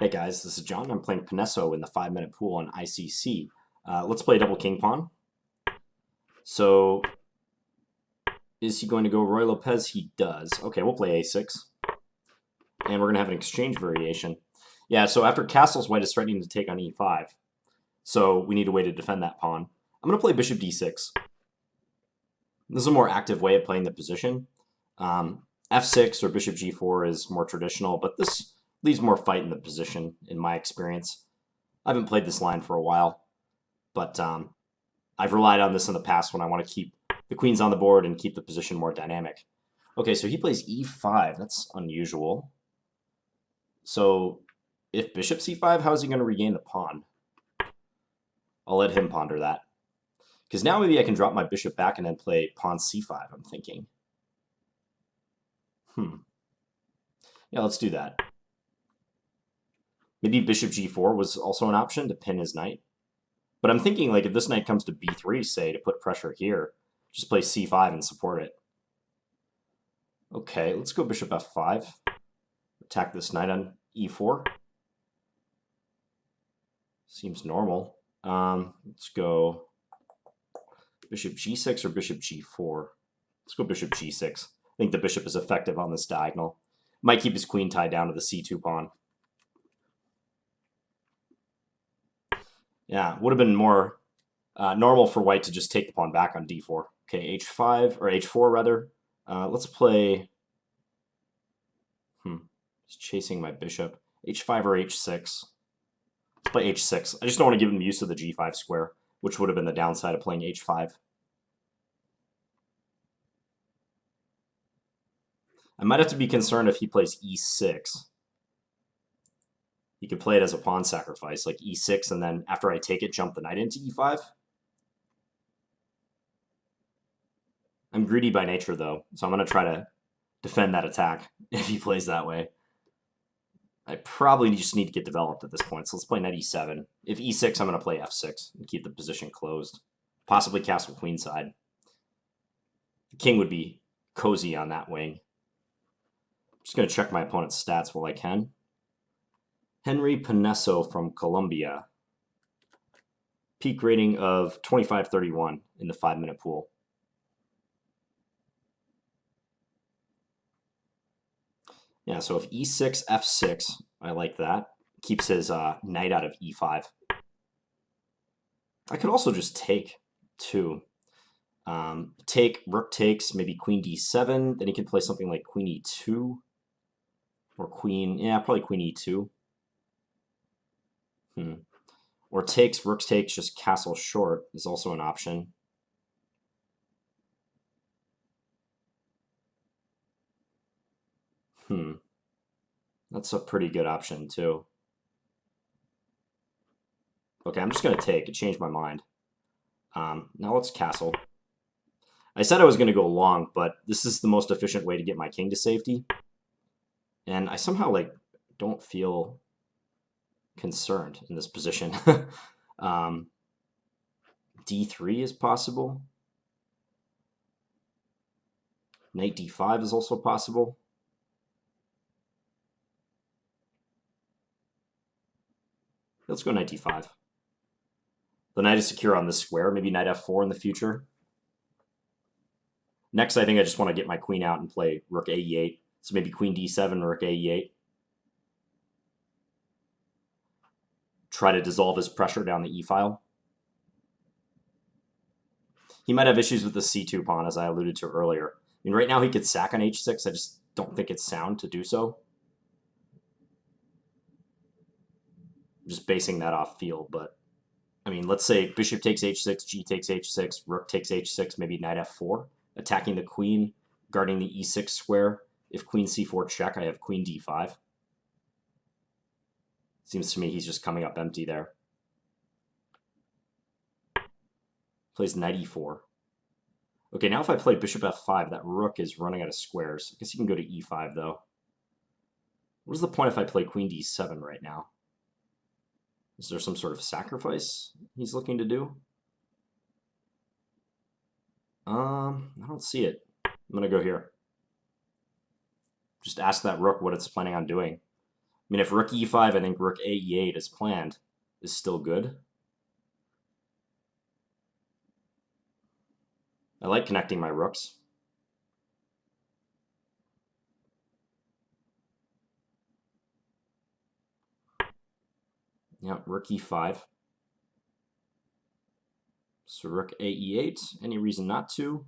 Hey guys, this is John. I'm playing Panesso in the 5-minute pool on ICC. Let's play double king pawn. So, is he going to go Ruy Lopez? He does. Okay, we'll play a6. And we're going to have an exchange variation. Yeah, so after castles, white is threatening to take on e5. So we need a way to defend that pawn. I'm going to play bishop d6. This is a more active way of playing the position. F6 or bishop g4 is more traditional, but this leaves more fight in the position, in my experience. I haven't played this line for a while, but I've relied on this in the past when I want to keep the queens on the board and keep the position more dynamic. Okay, so he plays e5. That's unusual. So if bishop c5, how is he going to regain the pawn? I'll let him ponder that. Because now maybe I can drop my bishop back and then play pawn c5, I'm thinking. Yeah, let's do that. Maybe bishop g4 was also an option to pin his knight. But I'm thinking, like, if this knight comes to b3, say, to put pressure here, just play c5 and support it. Okay, let's go bishop f5. Attack this knight on e4. Seems normal. Let's go bishop g6 or bishop g4. Let's go bishop g6. I think the bishop is effective on this diagonal. Might keep his queen tied down to the c2 pawn. Yeah, would have been more normal for white to just take the pawn back on d4. Okay, h5, or h4 rather. Let's play... He's chasing my bishop. h5 or h6. Let's play h6. I just don't want to give him use of the g5 square, which would have been the downside of playing h5. I might have to be concerned if he plays e6. He could play it as a pawn sacrifice, like e6, and then after I take it, jump the knight into e5. I'm greedy by nature, though, so I'm going to try to defend that attack if he plays that way. I probably just need to get developed at this point, so let's play knight e7. If e6, I'm going to play f6 and keep the position closed. Possibly castle queenside. The king would be cozy on that wing. I'm just going to check my opponent's stats while I can. Henry Panesso from Colombia. Peak rating of 25-31 in the 5-minute pool. Yeah, so if e6, f6, I like that. Keeps his knight out of e5. I could also just take, too. Take, rook takes, maybe queen d7. Then he can play something like queen e2. Or queen, yeah, probably queen e2. Or takes, rook takes, just castle short is also an option. That's a pretty good option, too. Okay, I'm just going to take. It changed my mind. Now let's castle. I said I was going to go long, but this is the most efficient way to get my king to safety. And I somehow, like, don't feel concerned in this position. d3 is possible. Knight d5 is also possible. Let's go knight d5. The knight is secure on this square. Maybe knight f4 in the future. Next, I think I just want to get my queen out and play rook a8. So maybe queen d7, rook a8. Try to dissolve his pressure down the e-file. He might have issues with the c2 pawn, as I alluded to earlier. I mean, right now he could sack on h6. I just don't think it's sound to do so. I'm just basing that off feel, but I mean, let's say bishop takes h6, g takes h6, rook takes h6, maybe knight f4, attacking the queen, guarding the e6 square. If queen c4 check, I have queen d5. Seems to me he's just coming up empty there. Plays knight e4. Okay, now if I play bishop f5, that rook is running out of squares. I guess he can go to e5, though. What is the point if I play queen d7 right now? Is there some sort of sacrifice he's looking to do? I don't see it. I'm going to go here. Just ask that rook what it's planning on doing. mean, if rook e5, I think rook a e8 as planned is still good. I like connecting my rooks. Yeah, rook e5. So rook a e8. Any reason not to?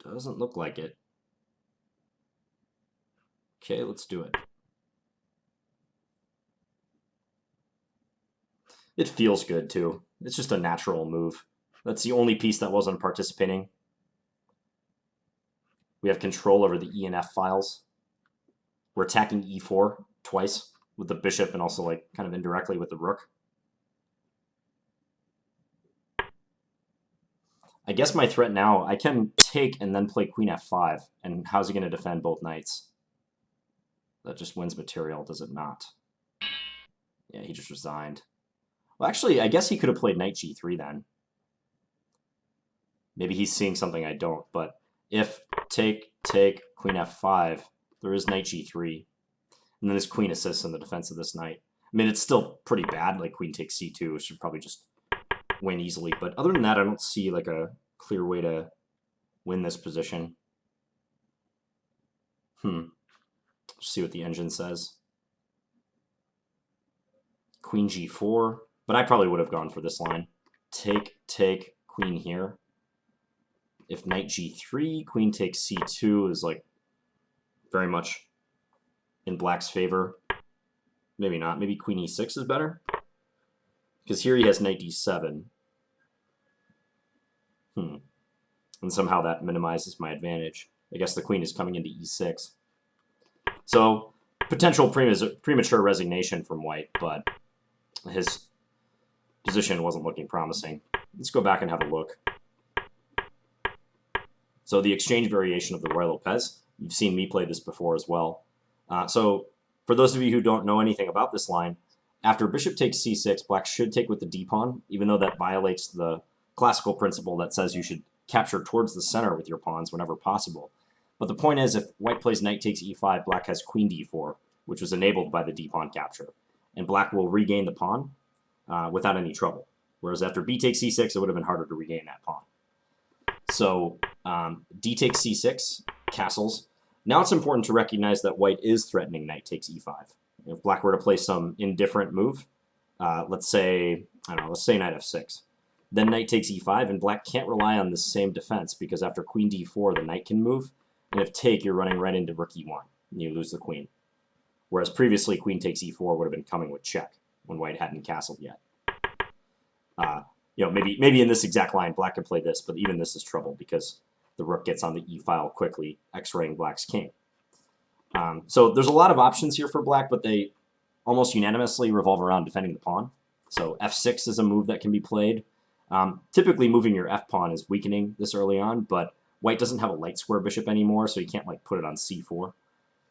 Doesn't look like it. Okay, let's do it. It feels good, too. It's just a natural move. That's the only piece that wasn't participating. We have control over the E and F files. We're attacking e4 twice with the bishop and also like kind of indirectly with the rook. I guess my threat now, I can take and then play queen f5. And how's he going to defend both knights? That just wins material, does it not? Yeah, he just resigned. Well, actually, I guess he could have played knight g3 then. Maybe he's seeing something I don't, but if take, queen f5, there is knight g3. And then this queen assists in the defense of this knight. I mean, it's still pretty bad, like queen takes c2, which should probably just win easily. But other than that, I don't see like a clear way to win this position. Let's see what the engine says. Queen g4, but I probably would have gone for this line. Take, queen here. If knight g3, queen takes c2 is like very much in black's favor. Maybe not. Maybe queen e6 is better. Because here he has knight d7. And somehow that minimizes my advantage. I guess the queen is coming into e6. So, potential premature resignation from white, but his position wasn't looking promising. Let's go back and have a look. So the exchange variation of the Ruy Lopez, you've seen me play this before as well. So for those of you who don't know anything about this line, after bishop takes c6, black should take with the d-pawn, even though that violates the classical principle that says you should capture towards the center with your pawns whenever possible. But the point is, if white plays knight takes e5, black has queen d4, which was enabled by the d-pawn capture. And black will regain the pawn without any trouble. Whereas after b takes c6, it would have been harder to regain that pawn. So d takes c6, castles. Now it's important to recognize that white is threatening knight takes e5. If black were to play some indifferent move, let's say, I don't know, let's say knight f6. Then knight takes e5, and black can't rely on this same defense, because after queen d4, the knight can move, and if take, you're running right into rook e1, and you lose the queen. Whereas previously, queen takes e4 would have been coming with check, when white hadn't castled yet. Maybe in this exact line, black could play this, but even this is trouble, because the rook gets on the e file quickly, x-raying black's king. So there's a lot of options here for black, but they almost unanimously revolve around defending the pawn. So f6 is a move that can be played. Typically, moving your f-pawn is weakening this early on, but white doesn't have a light square bishop anymore, so you can't like put it on c4.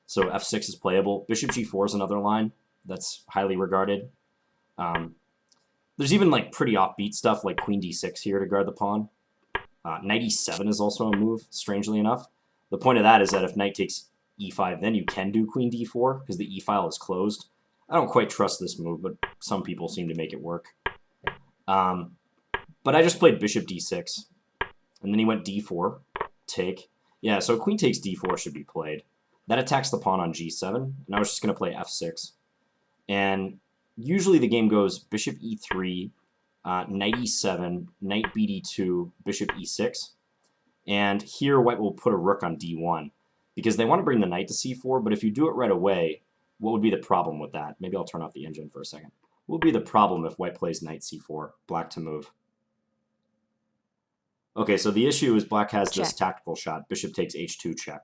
So f6 is playable. Bishop g4 is another line that's highly regarded. There's even like pretty offbeat stuff like queen d6 here to guard the pawn. Knight e7 is also a move, strangely enough. The point of that is that if knight takes e5, then you can do queen d4 because the e-file is closed. I don't quite trust this move, but some people seem to make it work. But I just played bishop d6, and then he went d4, take. Yeah, so queen takes d4 should be played. That attacks the pawn on g7, and I was just going to play f6. And usually the game goes bishop e3, knight e7, knight bd2, bishop e6. And here white will put a rook on d1, because they want to bring the knight to c4, but if you do it right away, what would be the problem with that? Maybe I'll turn off the engine for a second. What would be the problem if white plays knight c4, black to move? Okay, so the issue is black has this tactical shot, bishop takes h2 check.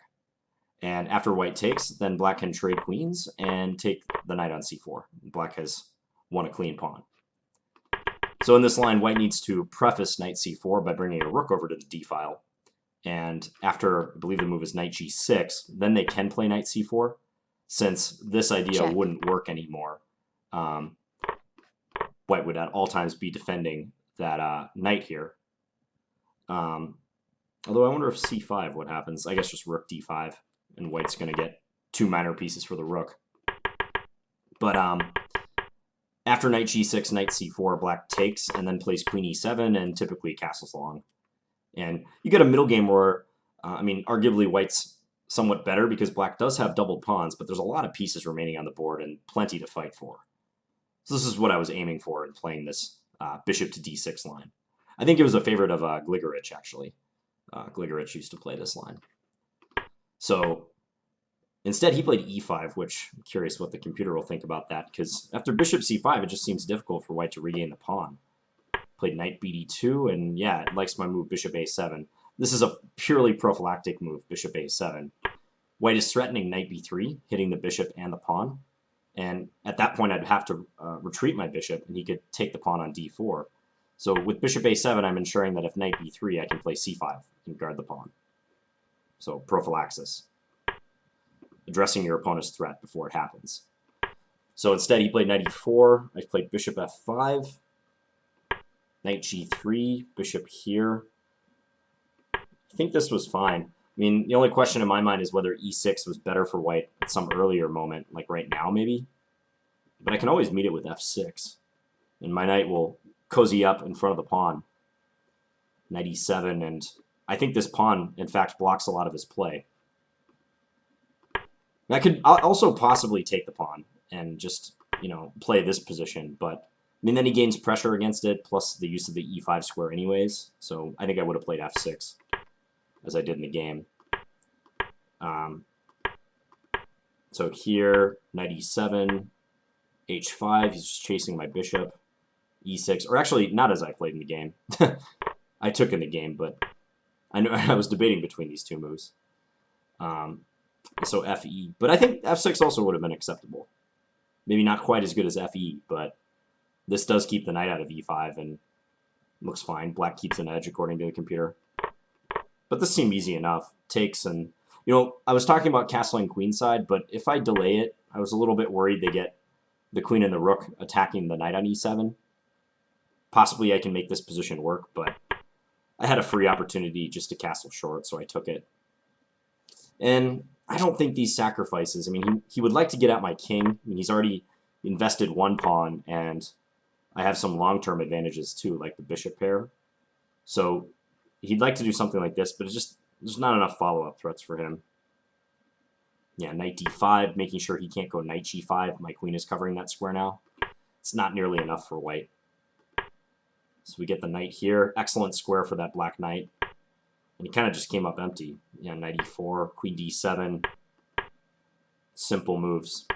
And after white takes, then black can trade queens and take the knight on c4. Black has won a clean pawn. So in this line, white needs to preface knight c4 by bringing a rook over to the d-file. And after, I believe the move is knight g6, then they can play knight c4, since this idea wouldn't work anymore. White would at all times be defending that knight here. Although I wonder if c5, what happens? I guess just rook d5, and white's going to get two minor pieces for the rook. But after knight g6, knight c4, black takes, and then plays queen e7, and typically castles long. And you get a middle game where, I mean, arguably white's somewhat better because black does have doubled pawns, but there's a lot of pieces remaining on the board and plenty to fight for. So this is what I was aiming for in playing this bishop to d6 line. I think it was a favorite of Gligoric, actually. Gligoric used to play this line. So instead, he played e5, which I'm curious what the computer will think about that, because after bishop c5, it just seems difficult for white to regain the pawn. Played knight bd2, and yeah, it likes my move bishop a7. This is a purely prophylactic move, bishop a7. White is threatening knight b3, hitting the bishop and the pawn. And at that point, I'd have to retreat my bishop, and he could take the pawn on d4. So with bishop a7, I'm ensuring that if knight b3, I can play c5 and guard the pawn. So prophylaxis. Addressing your opponent's threat before it happens. So instead, he played knight e4. I played bishop f5. Knight g3, bishop here. I think this was fine. I mean, the only question in my mind is whether e6 was better for white at some earlier moment, like right now maybe. But I can always meet it with f6. And my knight will cozy up in front of the pawn. Knight e7, and I think this pawn, in fact, blocks a lot of his play. I could also possibly take the pawn and just, you know, play this position, but I mean, then he gains pressure against it, plus the use of the e5 square anyways, so I think I would have played f6, as I did in the game. So here, knight e7, h5, he's just chasing my bishop, e6, or actually, not as I played in the game. I took in the game, but I know I was debating between these two moves. So fe, but I think f6 also would have been acceptable. Maybe not quite as good as fe, but this does keep the knight out of e5 and looks fine. Black keeps an edge according to the computer. But this seemed easy enough. Takes, and you know, I was talking about castling queenside, but if I delay it, I was a little bit worried they get the queen and the rook attacking the knight on e7. Possibly I can make this position work, but I had a free opportunity just to castle short, so I took it. And I don't think these sacrifices, I mean, he would like to get at my king. I mean, he's already invested one pawn, and I have some long-term advantages too, like the bishop pair. So he'd like to do something like this, but it's just there's not enough follow-up threats for him. Yeah, knight d5, making sure he can't go knight g5. My queen is covering that square now. It's not nearly enough for white. So we get the knight here. Excellent square for that black knight. And he kind of just came up empty. Yeah, knight e4, queen d7. Simple moves.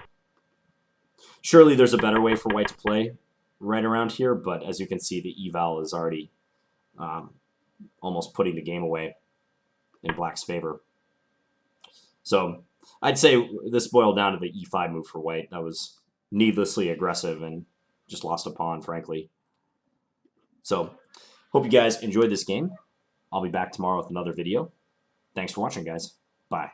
Surely there's a better way for white to play right around here, but as you can see, the eval is already almost putting the game away in black's favor. So I'd say this boiled down to the e5 move for white. That was needlessly aggressive and just lost a pawn, frankly. So hope you guys enjoyed this game. I'll be back tomorrow with another video. Thanks for watching, guys. Bye.